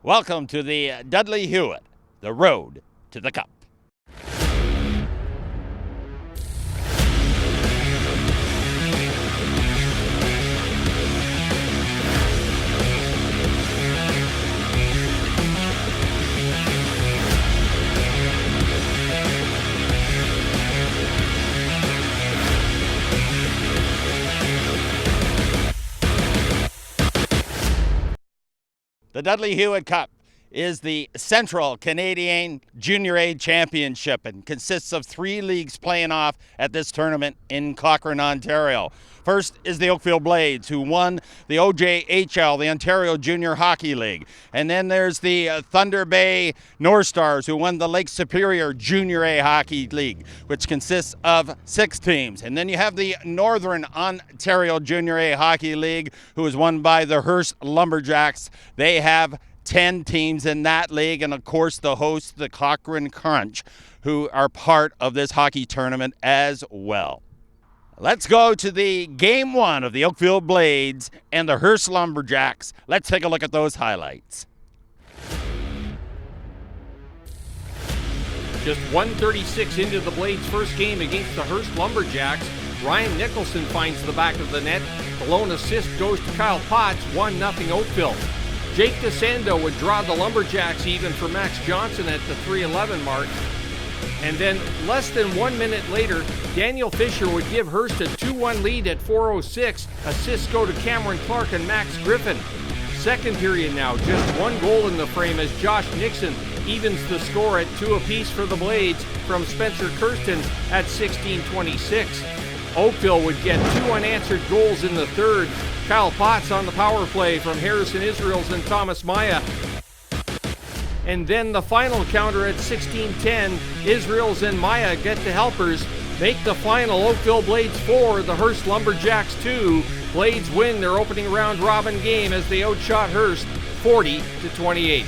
Welcome to the Dudley Hewitt, the road to the cup. The Dudley Hewitt Cup is the Central Canadian Junior A Championship and consists of 3 leagues playing off at this tournament in Cochrane, Ontario. First is the Oakville Blades, who won the OJHL, the Ontario Junior Hockey League. And then there's the Thunder Bay North Stars, who won the Lake Superior Junior A Hockey League, which consists of 6 teams. And then you have the Northern Ontario Junior A Hockey League, who is won by the Hearst Lumberjacks. They have 10 teams in that league, and of course the hosts, the Cochrane Crunch, who are part of this hockey tournament as well. Let's go to the game 1 of the Oakville Blades and the Hearst Lumberjacks. Let's take a look at those highlights. Just 1:36 into the Blades' first game against the Hearst Lumberjacks, Ryan Nicholson finds the back of the net. The lone assist goes to Kyle Potts, 1-0 Oakville. Jake DeSando would draw the Lumberjacks even for Max Johnson at the 3:11 mark. And then less than 1 minute later, Daniel Fisher would give Hearst a 2-1 lead at 4:06. Assists go to Cameron Clark and Max Griffin. Second period now, just 1 goal in the frame as Josh Nixon evens the score at 2 apiece for the Blades from Spencer Kirsten at 16:26. Oakville would get 2 unanswered goals in the third. Kyle Potts on the power play from Harrison Israels and Thomas Maya. And then the final counter at 16:10, Israels and Maya get the helpers, make the final. Oakville Blades 4, the Hearst Lumberjacks 2. Blades win their opening round robin game as they outshot Hearst 40-28.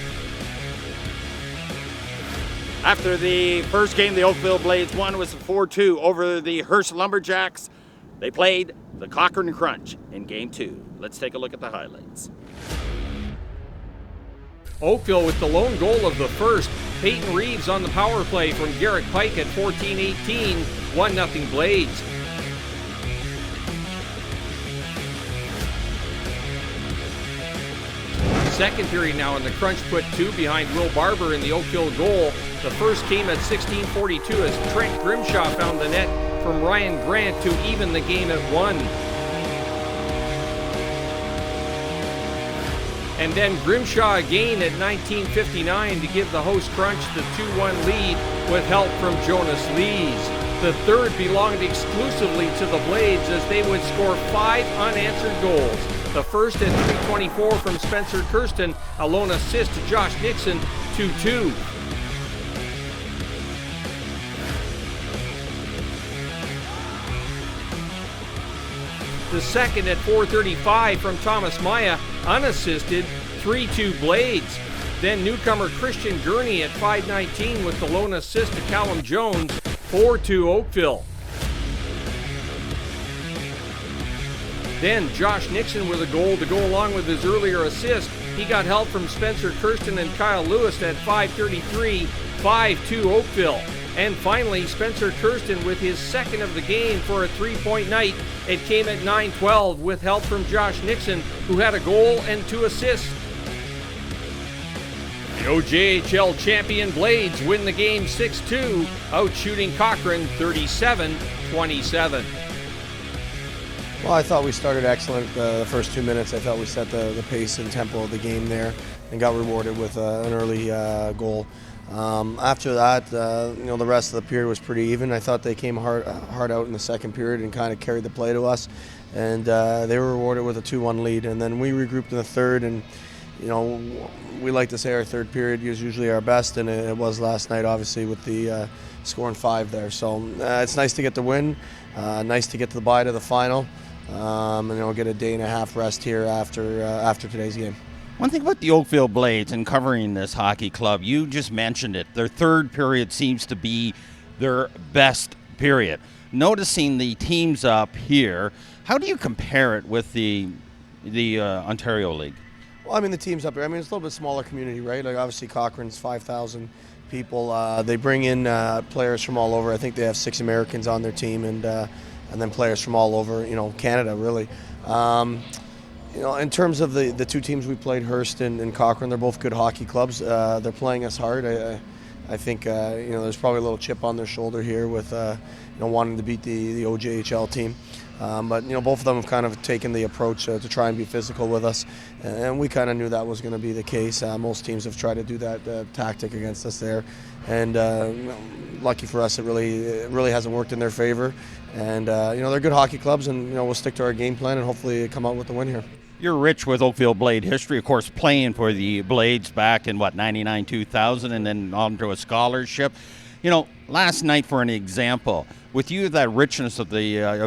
After the first game, the Oakville Blades won was 4-2 over the Hearst Lumberjacks. They played the Cochrane Crunch in game 2. Let's take a look at the highlights. Oakville with the lone goal of the first. Peyton Reeves on the power play from Garrett Pike at 14:18, 1-0 Blades. Second period now, and the Crunch put 2 behind Will Barber in the Oakville goal. The first came at 16:42 as Trent Grimshaw found the net from Ryan Grant to even the game at 1. And then Grimshaw again at 19:59 to give the host Crunch the 2-1 lead with help from Jonas Lees. The third belonged exclusively to the Blades as they would score 5 unanswered goals. The first at 3:24 from Spencer Kirsten, a lone assist to Josh Nixon, 2-2. The second at 4:35 from Thomas Maya, unassisted, 3-2 Blades. Then newcomer Christian Gurney at 5:19 with the lone assist to Callum Jones, 4-2 Oakville. Then Josh Nixon with a goal to go along with his earlier assist. He got help from Spencer Kirsten and Kyle Lewis at 5:33, 5-2 Oakville. And finally, Spencer Kirsten with his second of the game for a 3-point night. It came at 9:12 with help from Josh Nixon, who had a goal and 2 assists. The OJHL champion Blades win the game 6-2, outshooting Cochrane 37-27. Well, I thought we started excellent the first 2 minutes. I thought we set the pace and tempo of the game there and got rewarded with an early goal. After that, the rest of the period was pretty even. I thought they came hard out in the second period and kind of carried the play to us, and they were rewarded with a 2-1 lead. And then we regrouped in the third, and we like to say our third period is usually our best, and it was last night, obviously, with the scoring 5 there. So it's nice to get the win, nice to get the bye to the final, and get a day and a half rest here after today's game. One thing about the Oakville Blades and covering this hockey club, you just mentioned it. Their third period seems to be their best period. Noticing the teams up here, how do you compare it with the Ontario League? Well, Well, I mean, the team's up here. I mean, it's a little bit smaller community, right? Like, obviously, Cochrane's 5,000 people. They bring in players from all over. I think they have 6 Americans on their team, and then players from all over, Canada, really. In terms of the two teams we played, Hearst and Cochrane, they're both good hockey clubs. They're playing us hard. I think there's probably a little chip on their shoulder here with wanting to beat the OJHL team. But both of them have kind of taken the approach to try and be physical with us, and we kind of knew that was going to be the case. Most teams have tried to do that tactic against us there, and lucky for us, it really hasn't worked in their favor. And they're good hockey clubs, and we'll stick to our game plan and hopefully come out with the win here. You're rich with Oakville Blade history, of course, playing for the Blades back in 99, 2000, and then on to a scholarship. Last night, for an example, with you, that richness of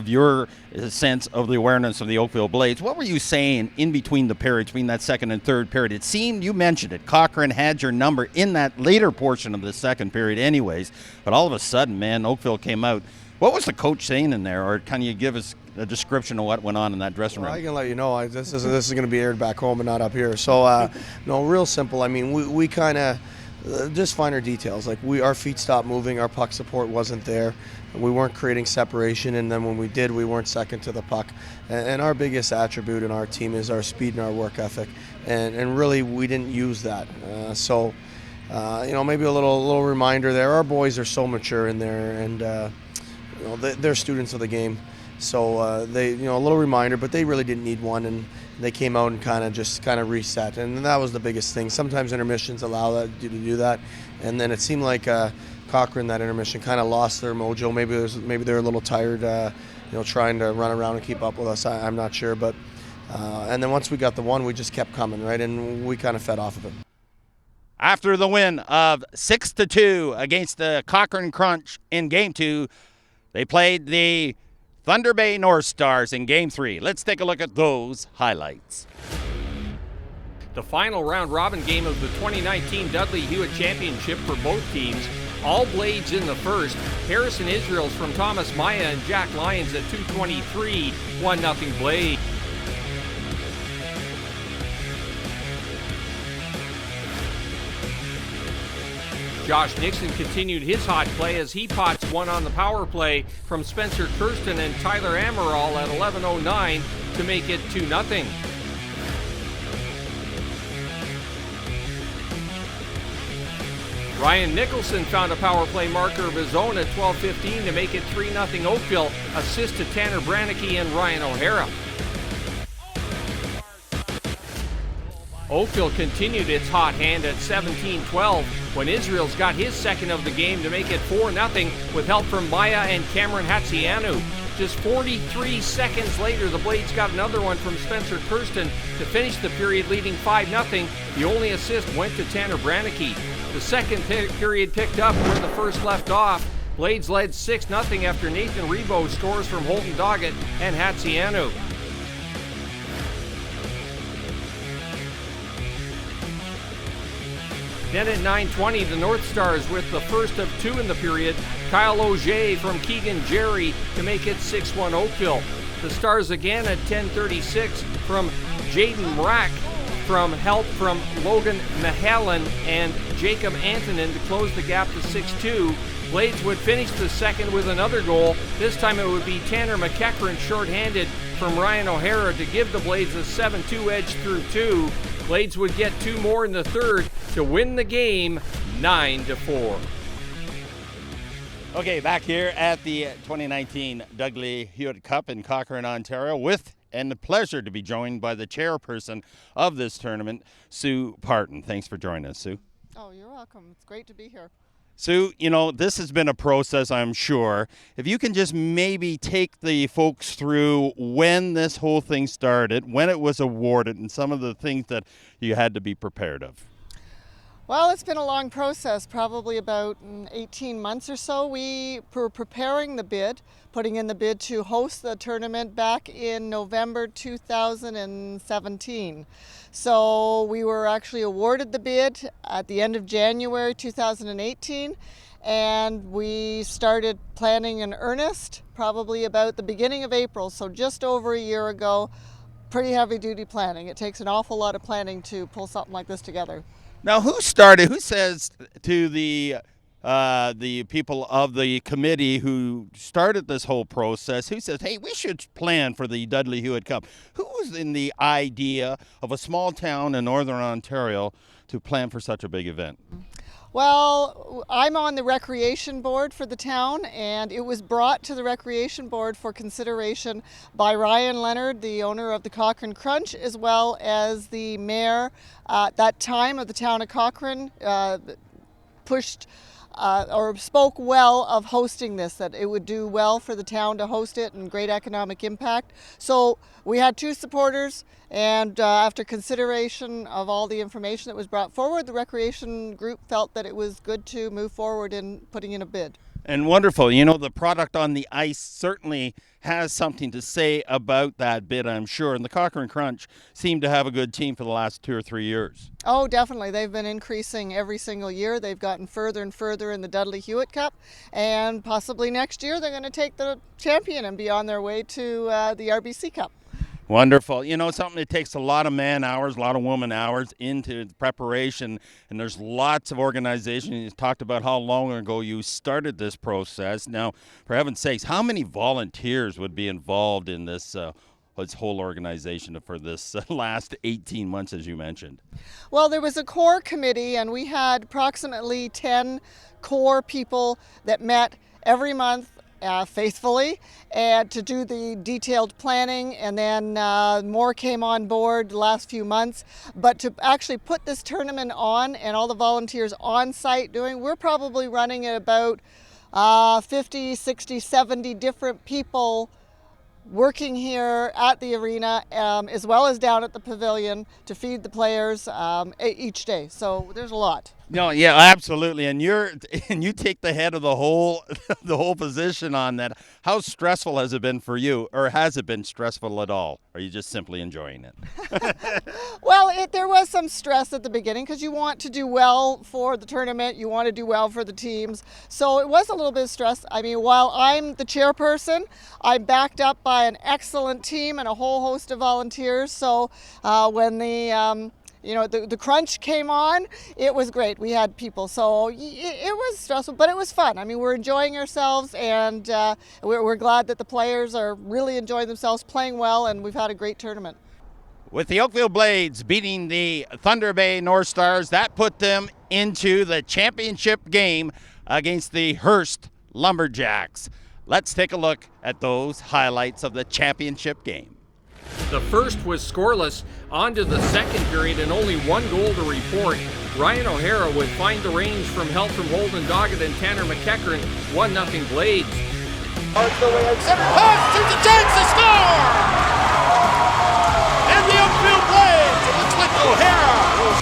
your sense of the awareness of the Oakville Blades, what were you saying in between the periods, between that second and third period? It seemed, you mentioned it, Cochrane had your number in that later portion of the second period anyways, but all of a sudden, man, Oakville came out. What was the coach saying in there, or can you give us a description of what went on in that dressing room? I can let you know. This is going to be aired back home and not up here. So, no, real simple. I mean, we kind of just finer details. Like our feet stopped moving, our puck support wasn't there. We weren't creating separation, and then when we did, we weren't second to the puck. And our biggest attribute in our team is our speed and our work ethic. And really, we didn't use that. Maybe a little reminder there. Our boys are so mature in there, and they're students of the game. So they, a little reminder, but they really didn't need one, and they came out and kind of reset, and that was the biggest thing. Sometimes intermissions allow you to do that, and then it seemed like Cochrane, that intermission, kind of lost their mojo. Maybe they're a little tired, trying to run around and keep up with us. I'm not sure, but and then once we got the one, we just kept coming, right, and we kind of fed off of it. After the win of 6-2 against the Cochrane Crunch in Game 2, they played the Thunder Bay North Stars in Game 3. Let's take a look at those highlights. The final round-robin game of the 2019 Dudley Hewitt Championship for both teams. All Blades in the first. Harrison Israels from Thomas Maya and Jack Lyons at 2:23. 1-0 Blade. Josh Nixon continued his hot play as he pots one on the power play from Spencer Kirsten and Tyler Amaral at 11:09 to make it 2-0. Ryan Nicholson found a power play marker of his own at 12:15 to make it 3-0 Oakville. Assist to Tanner Brannicky and Ryan O'Hara. Oakville continued its hot hand at 17-12 when Israels got his second of the game to make it 4-0 with help from Maya and Cameron Hatzianu. Just 43 seconds later, the Blades got another one from Spencer Kirsten to finish the period leading 5-0. The only assist went to Tanner Brannicky. The second period picked up where the first left off. Blades led 6-0 after Nathan Rebo scores from Holton Doggett and Hatzianu. Then at 9:20, the North Stars with the first of two in the period. Kyle Auger from Keegan Jerry to make it 6-1 Oakville. The Stars again at 10:36 from Jaden Mrack from help from Logan Mahalan and Jacob Antonin to close the gap to 6-2. Blades would finish the second with another goal. This time it would be Tanner McEachran shorthanded from Ryan O'Hara to give the Blades a 7-2 edge through two. Blades would get two more in the third to win the game 9-4. Okay, back here at the 2019 Dudley Hewitt Cup in Cochrane, Ontario, and the pleasure to be joined by the chairperson of this tournament, Sue Parton. Thanks for joining us, Sue. Oh, you're welcome. It's great to be here. Sue, this has been a process, I'm sure. If you can just maybe take the folks through when this whole thing started, when it was awarded, and some of the things that you had to be prepared of. Well, it's been a long process, probably about 18 months or so. We were preparing the bid, putting in the bid to host the tournament back in November 2017. So we were actually awarded the bid at the end of January 2018, and we started planning in earnest probably about the beginning of April, so just over a year ago. pretty heavy-duty planning. It takes an awful lot of planning to pull something like this together. Now, who says to the people of the committee who started this whole process, who says, hey, we should plan for the Dudley Hewitt Cup? Who was in the idea of a small town in Northern Ontario to plan for such a big event? Well, I'm on the recreation board for the town, and it was brought to the recreation board for consideration by Ryan Leonard, the owner of the Cochrane Crunch, as well as the mayor at that time of the town of Cochrane, pushed or spoke well of hosting this, that it would do well for the town to host it and great economic impact. So we had two supporters, and after consideration of all the information that was brought forward, the recreation group felt that it was good to move forward in putting in a bid. And wonderful. You know, the product on the ice certainly has something to say about that bid, I'm sure. And the Cochrane Crunch seemed to have a good team for the last 2 or 3 years. Oh, definitely. They've been increasing every single year. They've gotten further and further in the Dudley Hewitt Cup. And possibly next year they're going to take the champion and be on their way to the RBC Cup. Wonderful. You know, something that takes a lot of man hours, a lot of woman hours into preparation, and there's lots of organization. You talked about how long ago you started this process. Now, for heaven's sakes, how many volunteers would be involved in this whole organization for this last 18 months, as you mentioned? Well, there was a core committee, and we had approximately 10 core people that met every month faithfully and to do the detailed planning, and then more came on board the last few months. But to actually put this tournament on and all the volunteers on site doing, we're probably running at about 50, 60, 70 different people working here at the arena, as well as down at the pavilion to feed the players each day. So there's a lot. No, yeah, absolutely. And you take the head of the whole position on that. How stressful has it been for you, or has it been stressful at all? Or are you just simply enjoying it? Well, there was some stress at the beginning because you want to do well for the tournament, you want to do well for the teams. So it was a little bit of stress. I mean, while I'm the chairperson, I'm backed up by an excellent team and a whole host of volunteers. So when the crunch came on, it was great. We had people, so it was stressful, but it was fun. I mean, we're enjoying ourselves, and we're glad that the players are really enjoying themselves, playing well, and we've had a great tournament. With the Oakville Blades beating the Thunder Bay North Stars, that put them into the championship game against the Hearst Lumberjacks. Let's take a look at those highlights of the championship game. The first was scoreless. On to the second period, and only one goal to report. Ryan O'Hara would find the range from help from Holden Doggett and Tanner McEachern. 1-0 Blades. Arts the way out center. Pass, there's a chance to score! And the Oakville Blades, it looks like O'Hara.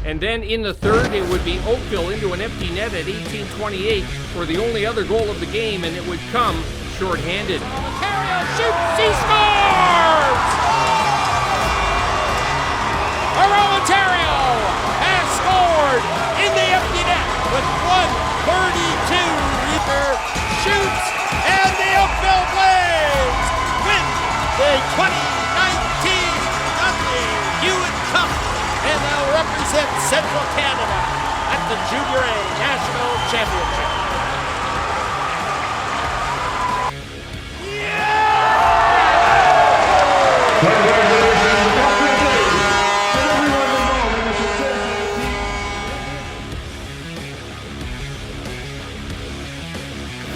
And then in the third, it would be Oakville into an empty net at 18:28 for the only other goal of the game, and it would come shorthanded. Ontario shoots, he scores! Ontario has scored in the empty net with 1:32. Reaper shoots, and the Oakville Blades win the 2019 Dudley Hewitt Cup, and they'll represent Central Canada at the Junior A National Championship.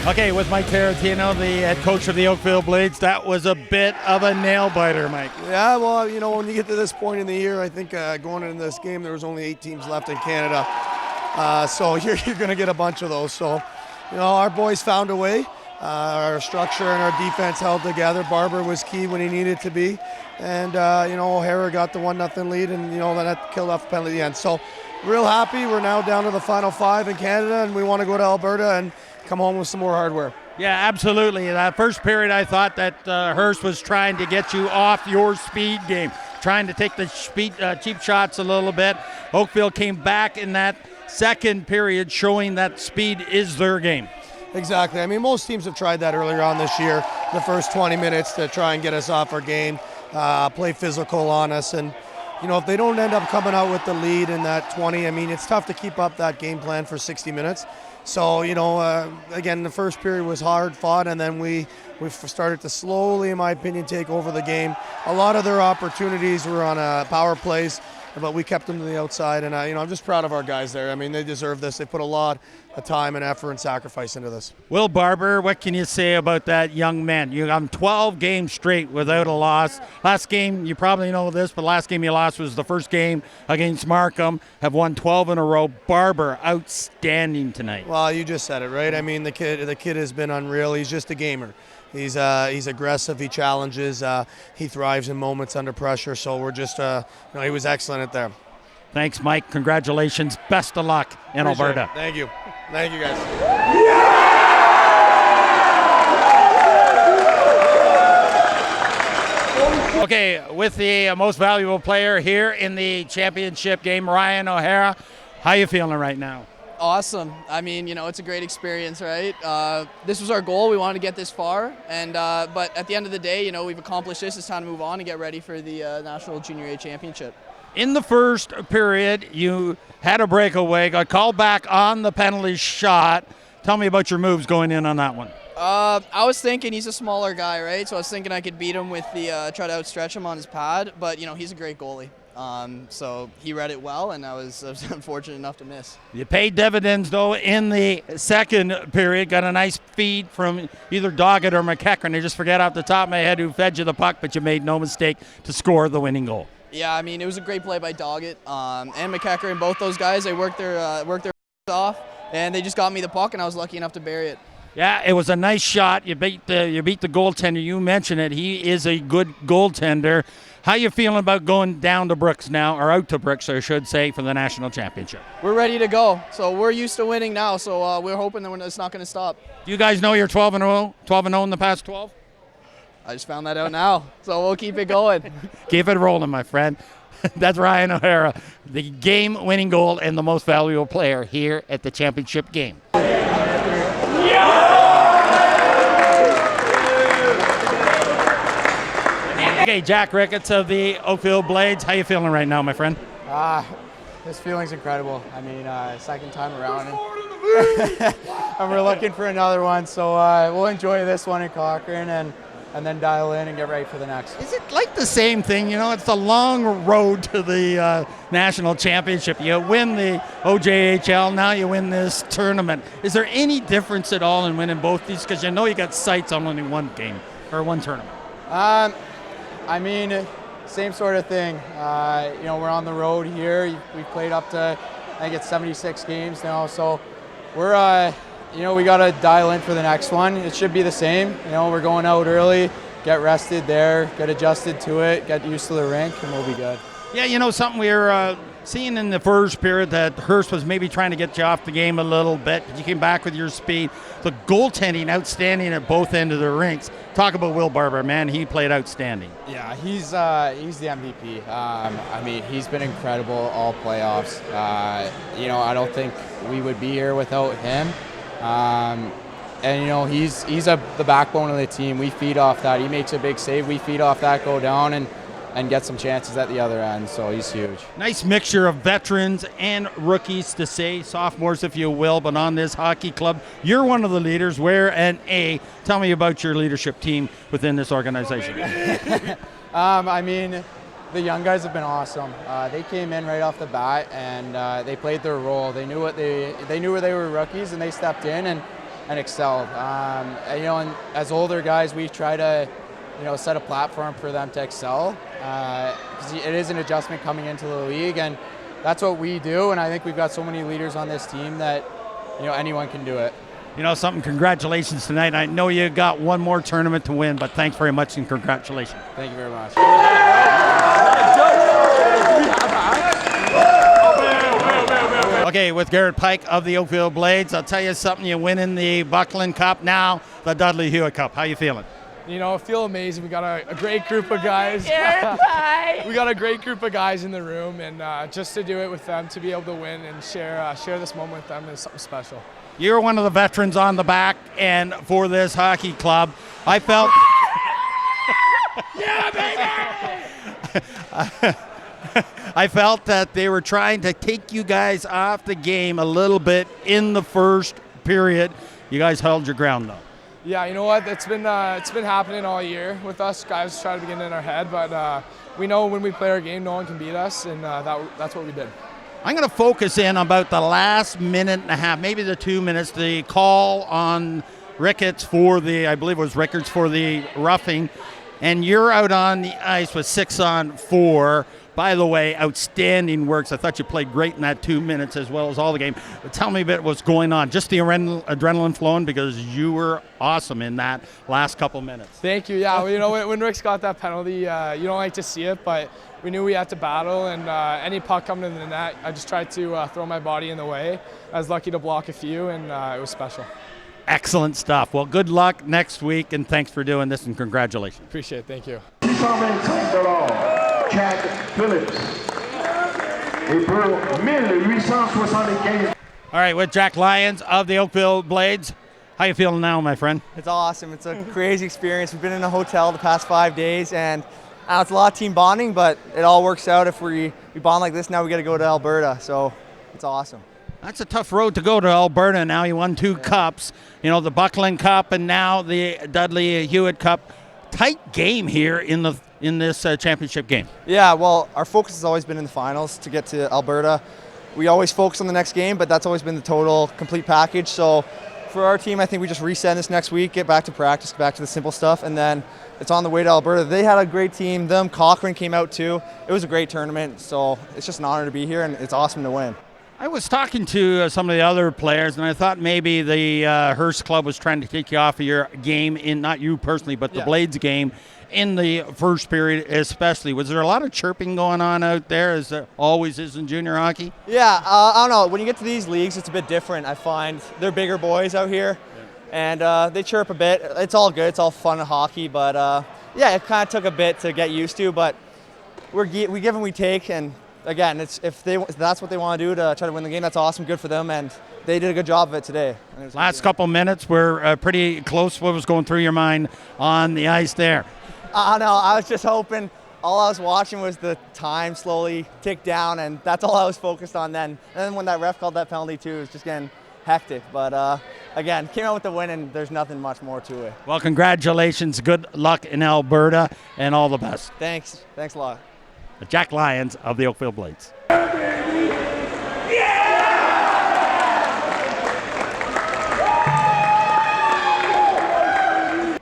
Okay, with Mike Tarantino, the head coach of the Oakville Blades, that was a bit of a nail-biter, Mike. Yeah, well, you know, when you get to this point in the year, I think going into this game, there was only 8 teams left in Canada. So you're going to get a bunch of those. So, you know, our boys found a way. Our structure and our defense held together. Barber was key when he needed to be. And, you know, O'Hara got the 1-0 lead, and, you know, that killed off the penalty at the end. So real happy. We're now down to the final 5 in Canada, and we want to go to Alberta and come home with some more hardware. Yeah, absolutely. That first period, I thought that Hearst was trying to get you off your speed game, trying to take the cheap shots a little bit. Oakville came back in that second period, showing that speed is their game. Exactly. I mean, most teams have tried that earlier on this year, the first 20 minutes to try and get us off our game, play physical on us. And, you know, if they don't end up coming out with the lead in that 20, I mean, it's tough to keep up that game plan for 60 minutes. So, you know, again, the first period was hard fought, and then we started to slowly, in my opinion, take over the game. A lot of their opportunities were on power plays, but we kept them to the outside, and you know, I'm just proud of our guys there. I mean, they deserve this. They put a lot of time and effort and sacrifice into this. Will Barber, what can you say about that young man? You got 12 games straight without a loss. Last game, you probably know this, but last game you lost was the first game against Markham. Have won 12 in a row. Barber, outstanding tonight. Well, you just said it, right? I mean, the kid has been unreal. He's just a gamer. He's aggressive. He challenges. He thrives in moments under pressure. So we're just, you know, he was excellent at there. Thanks, Mike. Congratulations. Best of luck in Alberta. Thank you. Thank you, guys. Okay, with the most valuable player here in the championship game, Ryan O'Hara. How you feeling right now? Awesome. I mean, you know, it's a great experience, right? This was our goal. We wanted to get this far, and but at the end of the day, you know, we've accomplished this. It's time to move on and get ready for the National Junior A Championship. In the first period, you had a breakaway, got called back on the penalty shot. Tell me about your moves going in on that one. I was thinking he's a smaller guy, right? So I was thinking I could beat him with the try to outstretch him on his pad, but you know, he's a great goalie. So he read it well, and I was unfortunate enough to miss. You paid dividends, though, in the second period. Got a nice feed from either Doggett or McEachran. I just forget off the top of my head who fed you the puck, but you made no mistake to score the winning goal. Yeah, I mean, it was a great play by Doggett and McEachran. Both those guys, they worked their off, and they just got me the puck, and I was lucky enough to bury it. Yeah, it was a nice shot. You beat the goaltender. You mentioned it. He is a good goaltender. How you feeling about going down to Brooks now, or out to Brooks, I should say, for the national championship? We're ready to go. So we're used to winning now, so we're hoping that it's not going to stop. Do you guys know you're 12-0? 12-0 in the past 12? I just found that out now, so we'll keep it going. Keep it rolling, my friend. That's Ryan O'Hara, the game-winning goal and the most valuable player here at the championship game. Okay, Jack Ricketts of the Oakville Blades. How you feeling right now, my friend? This feeling's incredible. I mean, second time around, and we're looking for another one. So we'll enjoy this one in Cochrane and then dial in and get ready for the next. Is it like the same thing? You know, it's a long road to the national championship. You win the OJHL, now you win this tournament. Is there any difference at all in winning both these? Because you know you got sights on only one game or one tournament. I mean, same sort of thing. You know, we're on the road here. We've played up to, I think it's 76 games now. So we're, you know, we got to dial in for the next one. It should be the same. You know, we're going out early, get rested there, get adjusted to it, get used to the rink, and we'll be good. Yeah, you know, something we were seeing in the first period that Hearst was maybe trying to get you off the game a little bit, but you came back with your speed. The goaltending outstanding at both ends of the rinks. Talk about Will Barber, man. He played outstanding. Yeah, he's the MVP. I mean, he's been incredible all playoffs. You know, I don't think we would be here without him. And you know, he's the backbone of the team. We feed off that. He makes a big save. We feed off that, go down, and get some chances at the other end, so he's huge. Nice mixture of veterans and rookies, to say, sophomores if you will, but on this hockey club, you're one of the leaders. Wear an A. Tell me about your leadership team within this organization. I mean, the young guys have been awesome. They came in right off the bat, and they played their role. They knew they knew where they were rookies, and they stepped in and excelled. And, you know, and as older guys, we try to, you know, set a platform for them to excel, because it is an adjustment coming into the league, and that's what we do. And I think we've got so many leaders on this team that, you know, anyone can do it. You know something, congratulations tonight. I know you got one more tournament to win, but thanks very much and congratulations. Thank you very much. Okay, with Garrett Pike of the Oakville Blades, I'll tell you something, you win in the Buckland Cup, now the Dudley Hewitt Cup. How you feeling? You know, I feel amazing. We got a great group of guys. We got a great group of guys in the room, and just to do it with them, to be able to win and share this moment with them is something special. you're one of the veterans on the back end for this hockey club. I felt. Yeah, baby! I felt that they were trying to take you guys off the game a little bit in the first period. You guys held your ground, though. Yeah, you know what? It's been happening all year with us. Guys try to get in our head, but we know when we play our game, no one can beat us, and that's what we did. I'm going to focus in about the last minute and a half, maybe the 2 minutes, the call on Ricketts for the, I believe it was Ricketts for the roughing, and you're out on the ice with 6-on-4. By the way, outstanding works. I thought you played great in that 2 minutes as well as all the game. But tell me a bit what's going on. Just the adrenaline flowing because you were awesome in that last couple minutes. Thank you. Yeah, well, you know, when Rick's got that penalty, you don't like to see it, but we knew we had to battle, and any puck coming in the net, I just tried to throw my body in the way. I was lucky to block a few, and it was special. Excellent stuff. Well, good luck next week, and thanks for doing this, and congratulations. Appreciate it. Thank you. Chad Phillips. Et pour 1875. All right, with Jack Lyons of the Oakville Blades. How you feeling now, my friend? It's awesome. It's a crazy experience. We've been in a hotel the past 5 days, and it's a lot of team bonding, but it all works out. If we bond like this, now we got to go to Alberta, so it's awesome. That's a tough road to go to Alberta. Now you won 2 cups, you know, the Buckland Cup and now the Dudley Hewitt Cup. Tight game here in this championship game. Yeah, well, our focus has always been in the finals to get to Alberta. We always focus on the next game, but that's always been the total, complete package. So for our team, I think we just reset this next week, get back to practice, get back to the simple stuff, and then it's on the way to Alberta. They had a great team. Cochrane came out too. It was a great tournament, so it's just an honor to be here, and it's awesome to win. I was talking to some of the other players, and I thought maybe the Hearst Club was trying to take you off of your game, not you personally, but the Blades game in the first period especially. Was there a lot of chirping going on out there, as there always is in junior hockey? Yeah, I don't know. When you get to these leagues, it's a bit different. I find they're bigger boys out here, and they chirp a bit. It's all good. It's all fun hockey, but yeah, it kind of took a bit to get used to, but we give and we take, and again, if that's what they want to do to try to win the game, that's awesome, good for them, and they did a good job of it today. Last couple minutes were pretty close. What was going through your mind on the ice there? No, I was just hoping. All I was watching was the time slowly tick down, and that's all I was focused on then. And then when that ref called that penalty too, it was just getting hectic. But again, came out with the win, and there's nothing much more to it. Well, congratulations. Good luck in Alberta, and all the best. Thanks a lot. Jack Lyons of the Oakville Blades.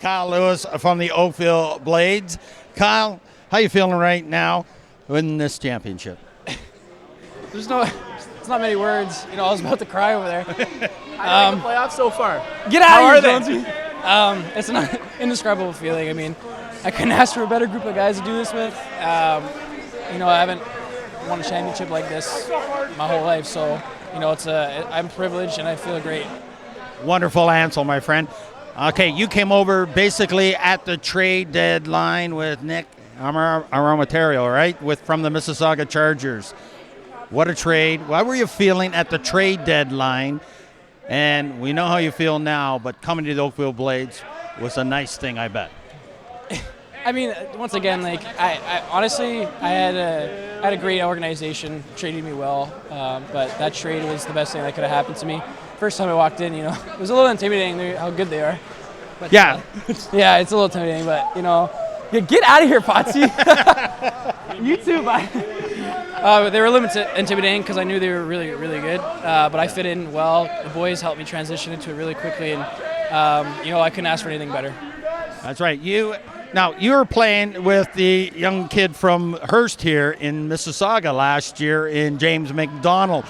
Kyle Lewis from the Oakville Blades. Kyle, how you feeling right now winning this championship? It's not many words. You know, I was about to cry over there. How do you like the playoffs so far? Get out of here, Jonesy. It's an indescribable feeling. I mean, I couldn't ask for a better group of guys to do this with. You know, I haven't won a championship like this my whole life, so you know, I'm privileged and I feel great. Wonderful answer, my friend. Okay, you came over basically at the trade deadline with Nick Aramaterio, right? From the Mississauga Chargers. What a trade. What were you feeling at the trade deadline? And we know how you feel now, but coming to the Oakville Blades was a nice thing, I bet. I mean, once again, like I honestly, I had a great organization, treated me well, but that trade was the best thing that could have happened to me. First time I walked in, you know, it was a little intimidating how good they are. But, yeah. Yeah, it's a little intimidating, but you know, get out of here, Potsy. You too, bye. They were a little bit intimidating because I knew they were really, really good, but I fit in well. The boys helped me transition into it really quickly, and you know, I couldn't ask for anything better. That's right. Now, you were playing with the young kid from Hearst here in Mississauga last year in James McDonald.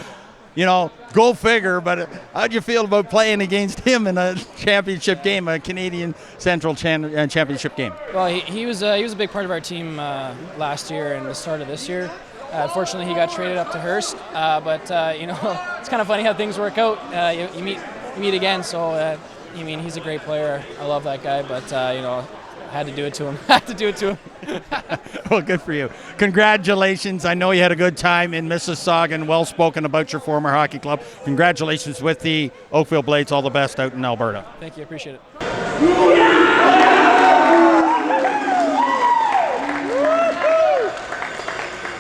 You know, go figure, but how'd you feel about playing against him in a championship game, a Canadian Central championship game? Well, he was a big part of our team last year and the start of this year. Unfortunately, he got traded up to Hearst, but you know, it's kind of funny how things work out. You meet again, so I mean, he's a great player. I love that guy, but you know, had to do it to him. I had to do it to him. Well, good for you. Congratulations. I know you had a good time in Mississauga and well spoken about your former hockey club. Congratulations with the Oakville Blades. All the best out in Alberta. Thank you. I appreciate it.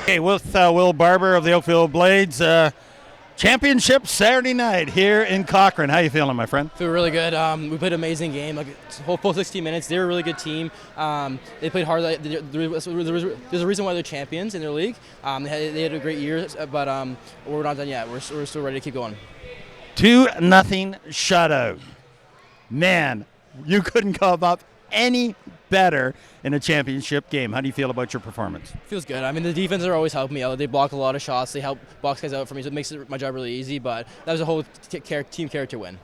Okay, with Will Barber of the Oakville Blades. Championship Saturday night here in Cochrane. How you feeling, my friend? Feel really good. We played an amazing game. Like whole full 60 minutes. They were a really good team. They played hard. There's a reason why they're champions in their league. They had a great year, but we're not done yet. We're still ready to keep going. 2-0 shutout. Man, you couldn't come up any better in a championship game. How do you feel about your performance? Feels good. I mean, the defense are always helping me out. They block a lot of shots. They help box guys out for me, so it makes my job really easy. But that was a whole team character win.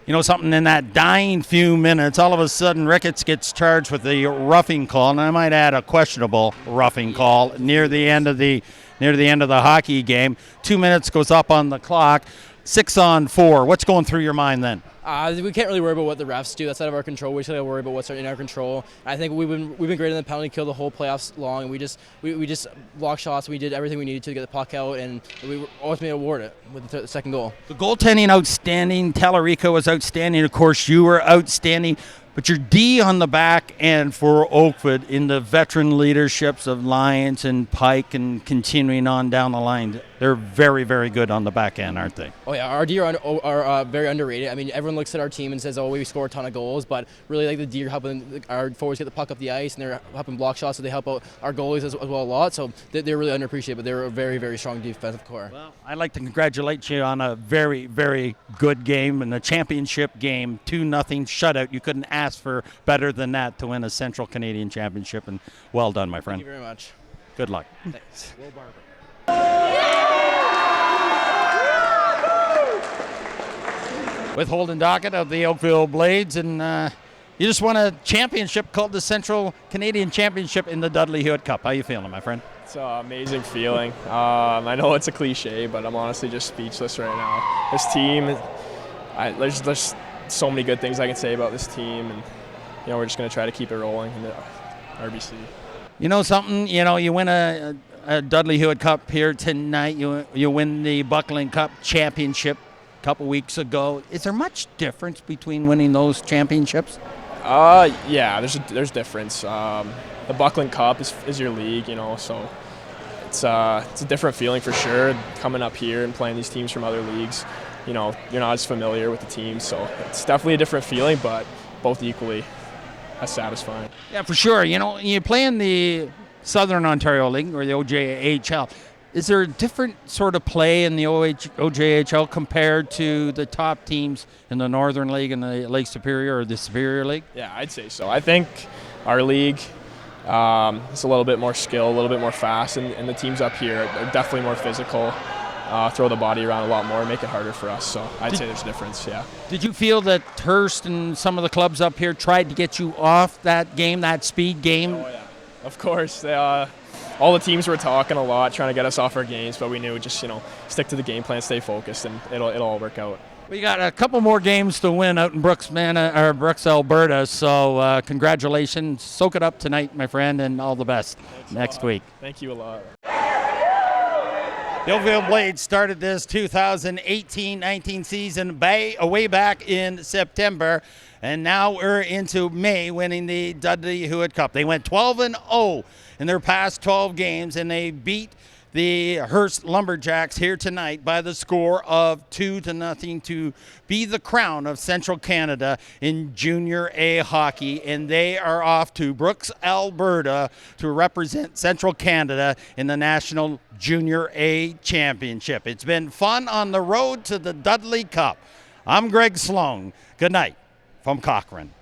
You know something, in that dying few minutes, all of a sudden Ricketts gets charged with the roughing call, and I might add a questionable roughing call near the end of the hockey game. 2 minutes goes up on the clock. 6-on-4. What's going through your mind then? We can't really worry about what the refs do. That's out of our control. We just gotta worry about what's in our control. I think we've been great in the penalty kill the whole playoffs long. We just blocked shots. We did everything we needed to get the puck out, and we ultimately awarded it with the second goal. The goaltending outstanding. Tallarico was outstanding. Of course, you were outstanding. But your D on the back end for Oakville in the veteran leaderships of Lyons and Pike and continuing on down the line, they're very, very good on the back end, aren't they? Oh yeah, our D are very underrated. I mean, everyone looks at our team and says, "Oh, we score a ton of goals," but really, like the D are helping our forwards get the puck up the ice, and they're helping block shots, so they help out our goalies as well a lot. So they're really underappreciated, but they're a very, very strong defensive core. Well, I'd like to congratulate you on a very, very good game and a championship game. 2-0 shutout. You couldn't ask for better than that to win a Central Canadian Championship, and well done, my friend. Thank you very much. Good luck. Thanks. Will Barber. With Holden Dockett of the Oakville Blades, and you just won a championship called the Central Canadian Championship in the Dudley Hewitt Cup. How you feeling, my friend? It's an amazing feeling. I know it's a cliche, but I'm honestly just speechless right now. This team, there's so many good things I can say about this team, and we're just going to try to keep it rolling in the RBC. You know something? You win a Dudley Hewitt Cup here tonight. You win the Buckling Cup Championship a couple weeks ago. Is there much difference between winning those championships? Yeah, there's difference. The Buckling Cup is your league, so it's a different feeling for sure. Coming up here and playing these teams from other leagues, you're not as familiar with the teams, so it's definitely a different feeling, but both equally as satisfying. Yeah, for sure. You play in the Southern Ontario League or the OJHL. Is there a different sort of play in the OJHL compared to the top teams in the Northern League and the Lake Superior or the Superior League? Yeah, I'd say so. I think our league is a little bit more skill, a little bit more fast, and the teams up here are definitely more physical, throw the body around a lot more, make it harder for us. So I'd say there's a difference, yeah. Did you feel that Hearst and some of the clubs up here tried to get you off that game, that speed game? Oh, yeah. Of course. All the teams were talking a lot, trying to get us off our games, but we knew just, stick to the game plan, stay focused, and it'll all work out. We got a couple more games to win out in Brooks, Alberta, so congratulations. Soak it up tonight, my friend, and all the best next week. Thank you a lot. The Oakville Blades started this 2018-19 season way back in September, and now we're into May winning the Dudley Hewitt Cup. They went 12-0 in their past 12 games, and they beat the Hearst Lumberjacks here tonight by the score of 2-0 to be the crown of Central Canada in Junior A hockey, and they are off to Brooks, Alberta to represent Central Canada in the National Junior A Championship. It's been fun on the road to the Dudley Cup. I'm Greg Sloan. Good night from Cochrane.